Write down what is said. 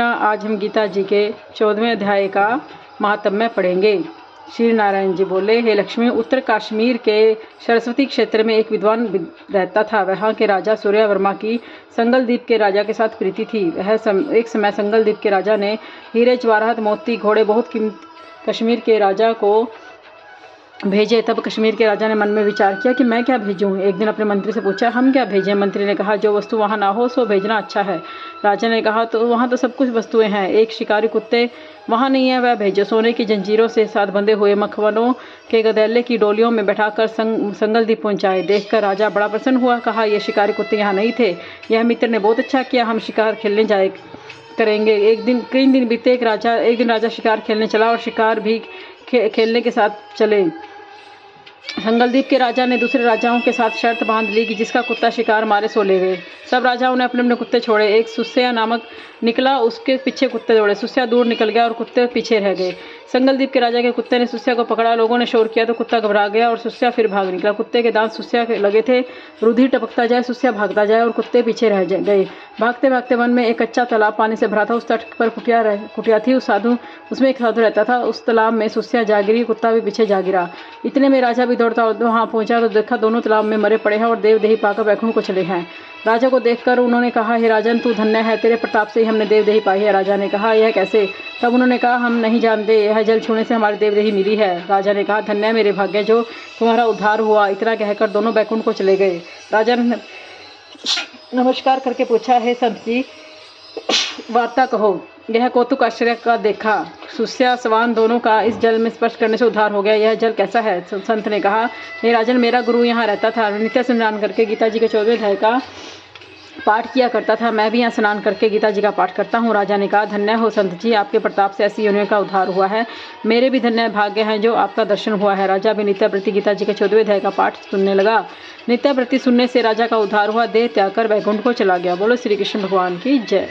आज हम गीता जी के 14वें अध्याय का महात्म्य पढ़ेंगे। श्री नारायण जी बोले, हे लक्ष्मी, उत्तर कश्मीर के सरस्वती क्षेत्र में एक विद्वान रहता था। वहाँ के राजा सूर्यवर्मा की संगलदीप के राजा के साथ प्रीति थी। एक समय संगलदीप के राजा ने हीरे, जवाहरात, मोती, घोड़े बहुत कीमती कश्मीर के राजा को भेजे। तब कश्मीर के राजा ने मन में विचार किया कि मैं क्या भेजूं। एक दिन अपने मंत्री से पूछा, हम क्या भेजें? मंत्री ने कहा, जो वस्तु वहाँ ना हो सो भेजना अच्छा है। राजा ने कहा, तो वहाँ तो सब कुछ वस्तुएं हैं, एक शिकारी कुत्ते वहाँ नहीं है, वह भेजो। सोने की जंजीरों से साथ बंधे हुए मखमलों के गधेले की डोलियों में बैठाकर संगलदीप पहुंचाए। देखकर राजा बड़ा प्रसन्न हुआ। कहा, ये शिकारी कुत्ते यहाँ नहीं थे। यह मित्र ने बहुत अच्छा किया, हम शिकार खेलने जाए करेंगे। कई दिन बीते। एक दिन राजा शिकार खेलने चला और शिकार भी खेलने के साथ चले। संगलदीप के राजा ने दूसरे राजाओं के साथ शर्त बांध ली कि जिसका कुत्ता शिकार मारे सो ले गए। सब राजाओं ने अपने अपने कुत्ते छोड़े। एक सुस्या नामक निकला, उसके पीछे कुत्ते दौड़े। सुस्या दूर निकल गया और कुत्ते पीछे रह गए। संगलदीप के राजा के कुत्ते ने सुस्या को पकड़ा। लोगों ने शोर किया तो कुत्ता घबरा गया और सुस्या फिर भाग निकला। कुत्ते के दांत सुस्या के लगे थे। रुधिर टपकता जाए, सुस्या भागता जाए और कुत्ते पीछे रह गए। भागते भागते वन में एक कच्चा तालाब पानी से भरा था। उस तट पर कुटिया थी। उसमें एक साधु रहता था। उस तालाब में सुस्या जा गिरी, कुत्ता भी पीछे जा गिरा। इतने में राजा भी दौड़ता वहां पहुंचा तो देखा दोनों तालाब में मरे पड़े हैं और देवदेही पाकर वैकुंठ को चले हैं। राजा को देखकर उन्होंने कहा, हे राजन, तू धन्य है, तेरे प्रताप से ही हमने देवदेही पाई है। राजा ने कहा, यह कैसे? तब उन्होंने कहा, हम नहीं जानते, यह जल छूने से हमारी देवदेही मिली है। राजा ने कहा, धन्य मेरे भाग्य जो तुम्हारा उद्धार हुआ। इतना कहकर दोनों वैकुंठ को चले गए। राजा ने नमस्कार करके पूछा, हे संत जी, वार्ता कहो। यह कौतुक आश्चर्य का देखा। सुस्या स्वान दोनों का इस जल में स्पर्श करने से उद्धार हो गया। यह जल कैसा है? संत ने कहा, हे राजन, मेरा गुरु यहाँ रहता था, नित्य स्नान करके गीता जी के 14वें अध्याय का पाठ किया करता था। मैं भी यहाँ स्नान करके गीता जी का पाठ करता हूँ। राजा ने कहा, धन्य हो संत जी, आपके प्रताप से ऐसी योनियों का उद्धार हुआ है। मेरे भी धन्य भाग्य हैं जो आपका दर्शन हुआ है। राजा भी नित्याप्रति गीता जी के 14वें अध्याय का पाठ सुनने लगा। नित्याप्रति सुनने से राजा का उद्धार हुआ। देह त्याग कर वैकुंठ को चला गया। बोलो श्री कृष्ण भगवान की जय।